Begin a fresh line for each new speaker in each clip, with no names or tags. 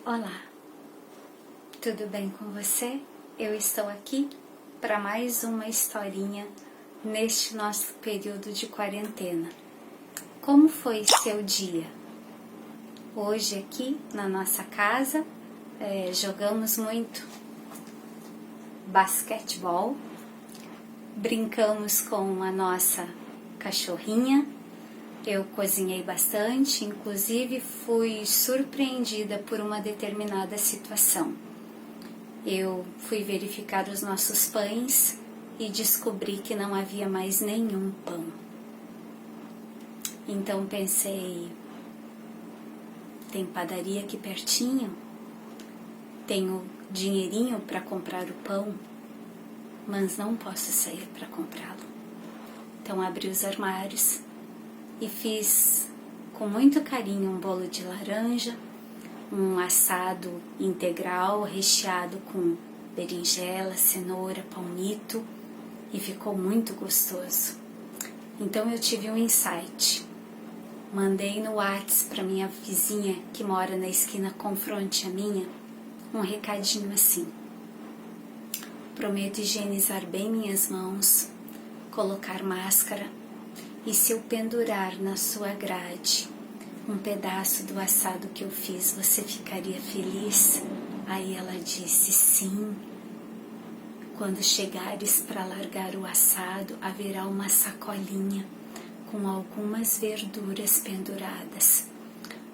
Olá, tudo bem com você? Eu estou aqui para mais uma historinha neste nosso período de quarentena. Como foi seu dia? Hoje aqui na nossa casa jogamos muito basquetebol, brincamos com a nossa cachorrinha. Eu cozinhei bastante, inclusive fui surpreendida por uma determinada situação. Eu fui verificar os nossos pães e descobri que não havia mais nenhum pão. Então pensei, tem padaria aqui pertinho? Tenho dinheirinho para comprar o pão, mas não posso sair para comprá-lo. Então abri os armários e fiz com muito carinho um bolo de laranja, um assado integral recheado com berinjela, cenoura, palmito, e ficou muito gostoso. Então eu tive um insight. Mandei no WhatsApp para minha vizinha que mora na esquina confronte a minha um recadinho assim: prometo higienizar bem minhas mãos, colocar máscara, e se eu pendurar na sua grade um pedaço do assado que eu fiz, você ficaria feliz? Aí ela disse: sim. Quando chegares para largar o assado, haverá uma sacolinha com algumas verduras penduradas,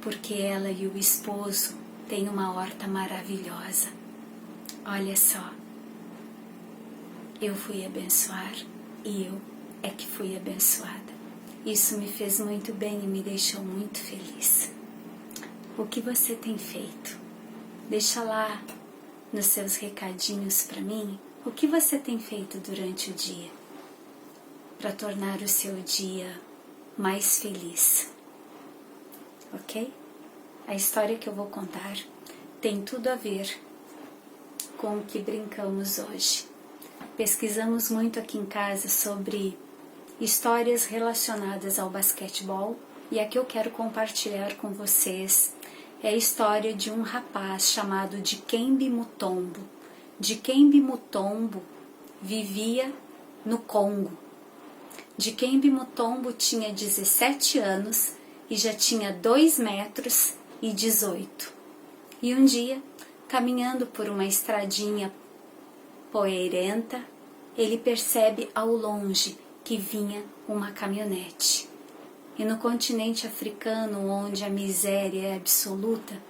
porque ela e o esposo têm uma horta maravilhosa. Olha só, eu fui abençoar e eu é que fui abençoada. Isso me fez muito bem e me deixou muito feliz. O que você tem feito? Deixa lá nos seus recadinhos para mim o que você tem feito durante o dia para tornar o seu dia mais feliz. Ok? A história que eu vou contar tem tudo a ver com o que brincamos hoje. Pesquisamos muito aqui em casa sobre histórias relacionadas ao basquetebol, e a que eu quero compartilhar com vocês é a história de um rapaz chamado Dikembe Mutombo. Dikembe Mutombo vivia no Congo. Dikembe Mutombo tinha 17 anos e já tinha 2 metros e 18. E um dia, caminhando por uma estradinha poeirenta, ele percebe ao longe que vinha uma caminhonete. E no continente africano, onde a miséria é absoluta,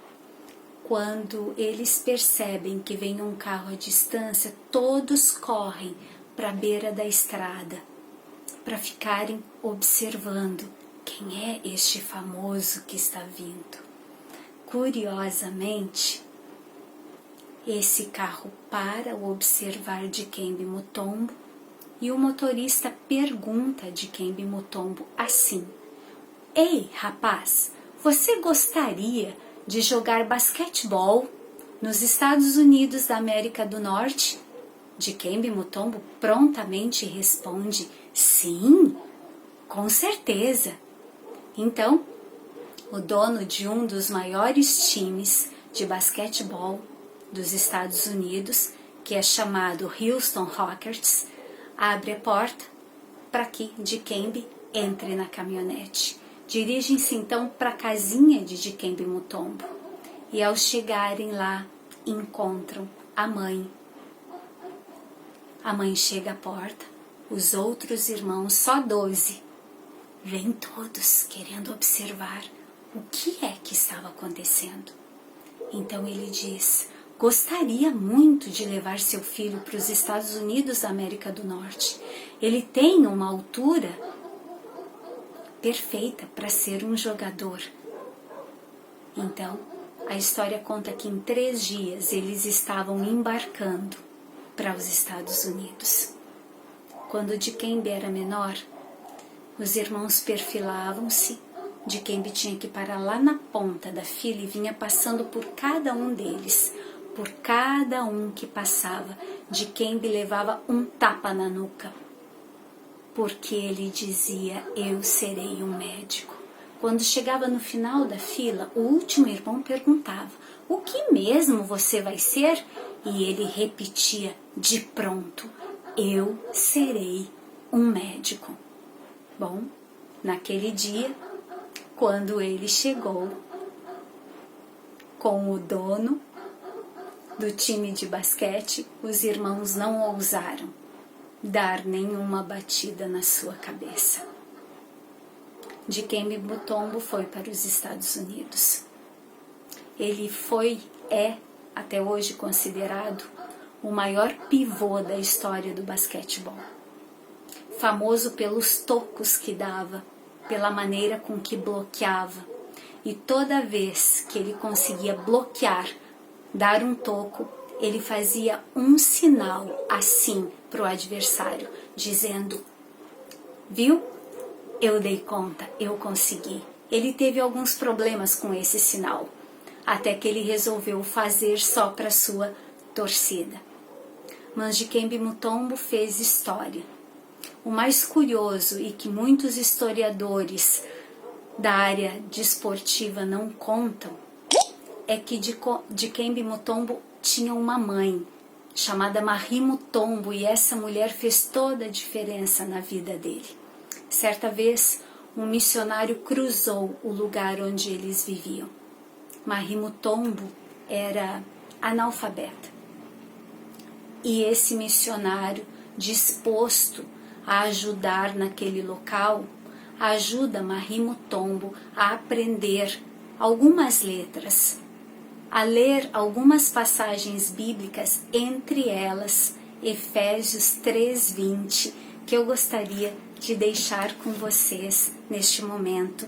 quando eles percebem que vem um carro à distância, todos correm para a beira da estrada para ficarem observando quem é este famoso que está vindo. Curiosamente, esse carro para ao observar Dikembe Mutombo, e o motorista pergunta a Dikembe Mutombo assim: ei, rapaz, você gostaria de jogar basquetebol nos Estados Unidos da América do Norte? Dikembe Mutombo prontamente responde: sim, com certeza. Então, o dono de um dos maiores times de basquetebol dos Estados Unidos, que é chamado Houston Rockets, abre a porta para que Dikembe entre na caminhonete. Dirigem-se então para a casinha de Dikembe Mutombo, e ao chegarem lá encontram a mãe. A mãe chega à porta, os outros irmãos, só 12, vêm todos querendo observar o que é que estava acontecendo. Então ele diz: gostaria muito de levar seu filho para os Estados Unidos da América do Norte. Ele tem uma altura perfeita para ser um jogador. Então, a história conta que em 3 dias eles estavam embarcando para os Estados Unidos. Quando Dikembe era menor, os irmãos perfilavam-se. Dikembe tinha que parar lá na ponta da fila e vinha passando por cada um deles. Por cada um que passava, Dikembe levava um tapa na nuca, porque ele dizia: eu serei um médico. Quando chegava no final da fila, o último irmão perguntava: "O que mesmo você vai ser?" E ele repetia de pronto: "Eu serei um médico." Bom, naquele dia, quando ele chegou com o dono do time de basquete, os irmãos não ousaram dar nenhuma batida na sua cabeça. Dikembe Mutombo foi para os Estados Unidos. Ele é até hoje considerado o maior pivô da história do basquetebol. Famoso pelos tocos que dava, pela maneira com que bloqueava. E toda vez que ele conseguia bloquear, dar um toco, ele fazia um sinal assim para o adversário, dizendo: "Viu? Eu dei conta, eu consegui." Ele teve alguns problemas com esse sinal, até que ele resolveu fazer só para sua torcida. Mas Dikembe Mutombo fez história. O mais curioso e que muitos historiadores da área desportiva não contam é que Dikembe Mutombo tinha uma mãe chamada Marie Mutombo, e essa mulher fez toda a diferença na vida dele. Certa vez, um missionário cruzou o lugar onde eles viviam. Marie Mutombo era analfabeta. E esse missionário, disposto a ajudar naquele local, ajuda Marie Mutombo a aprender algumas letras, a ler algumas passagens bíblicas, entre elas Efésios 3:20, que eu gostaria de deixar com vocês neste momento,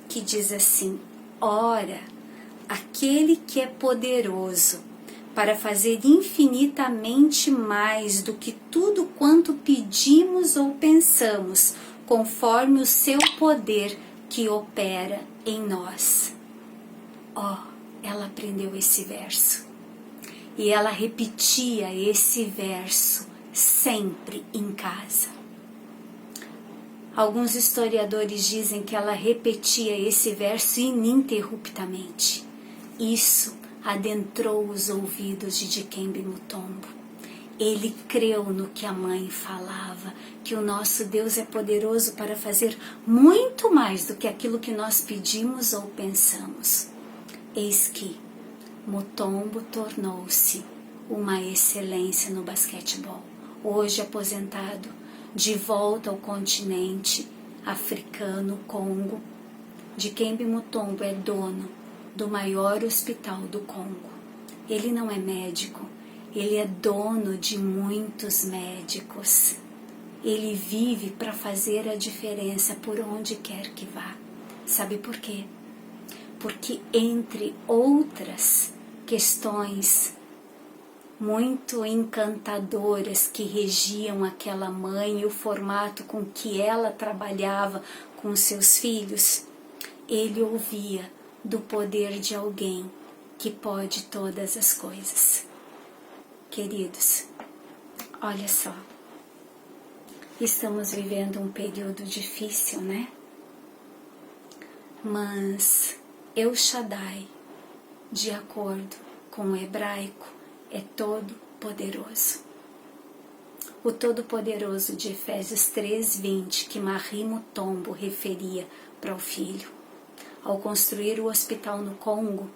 que diz assim: "Ora, aquele que é poderoso para fazer infinitamente mais do que tudo quanto pedimos ou pensamos, conforme o seu poder que opera em nós." Ela aprendeu esse verso e ela repetia esse verso sempre em casa. Alguns historiadores dizem que ela repetia esse verso ininterruptamente. Isso adentrou os ouvidos de Dikembe Mutombo. Ele creu no que a mãe falava, que o nosso Deus é poderoso para fazer muito mais do que aquilo que nós pedimos ou pensamos. Eis que Mutombo tornou-se uma excelência no basquetebol. Hoje aposentado, de volta ao continente africano, Congo, Dikembe Mutombo é dono do maior hospital do Congo. Ele não é médico, ele é dono de muitos médicos. Ele vive para fazer a diferença por onde quer que vá. Sabe por quê? Porque, entre outras questões muito encantadoras que regiam aquela mãe e o formato com que ela trabalhava com seus filhos, ele ouvia do poder de alguém que pode todas as coisas. Queridos, olha só, estamos vivendo um período difícil, né? Mas El Shaddai, de acordo com o hebraico, é todo-poderoso. O todo-poderoso de Efésios 3:20, que Marie Mutombo referia para o filho. Ao construir o hospital no Congo,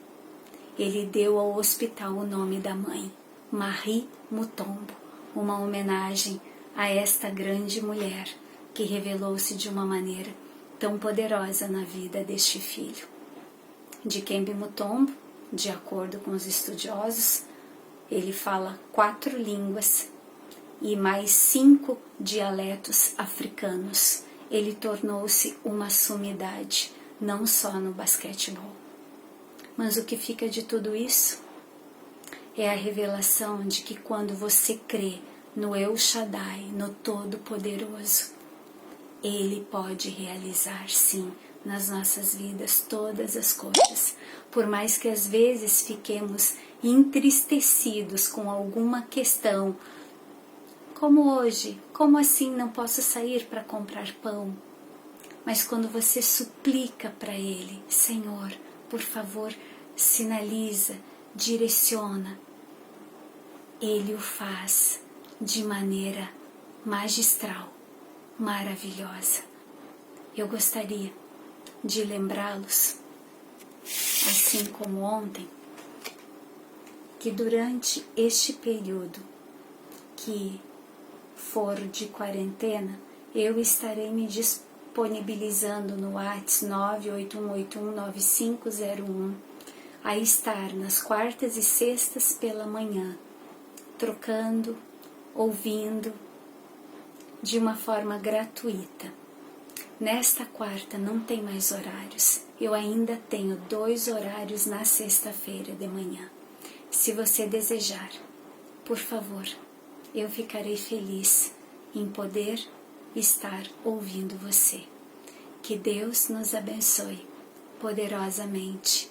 ele deu ao hospital o nome da mãe, Marie Mutombo, uma homenagem a esta grande mulher que revelou-se de uma maneira tão poderosa na vida deste filho. Dikembe Mutombo, de acordo com os estudiosos, ele fala 4 línguas e mais 5 dialetos africanos. Ele tornou-se uma sumidade, não só no basquetebol. Mas o que fica de tudo isso é a revelação de que quando você crê no El Shaddai, no Todo-Poderoso, Ele pode realizar, sim, nas nossas vidas todas as coisas. Por mais que às vezes fiquemos entristecidos com alguma questão, como hoje, como assim não posso sair para comprar pão? mas quando você suplica para Ele, Senhor, por favor, sinaliza, direciona, Ele o faz de maneira magistral, maravilhosa. Eu gostaria de lembrá-los, assim como ontem, que durante este período que for de quarentena, eu estarei me disponibilizando no WhatsApp 981819501 a estar nas quartas e sextas pela manhã, trocando, ouvindo, de uma forma gratuita. Nesta quarta não tem mais horários, eu ainda tenho 2 horários na sexta-feira de manhã. Se você desejar, por favor, eu ficarei feliz em poder estar ouvindo você. Que Deus nos abençoe poderosamente,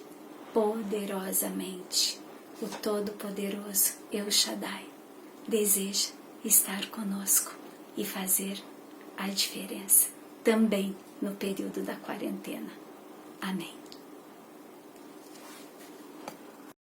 poderosamente. O Todo-Poderoso, El Shaddai, deseja estar conosco e fazer a diferença, também no período da quarentena. Amém.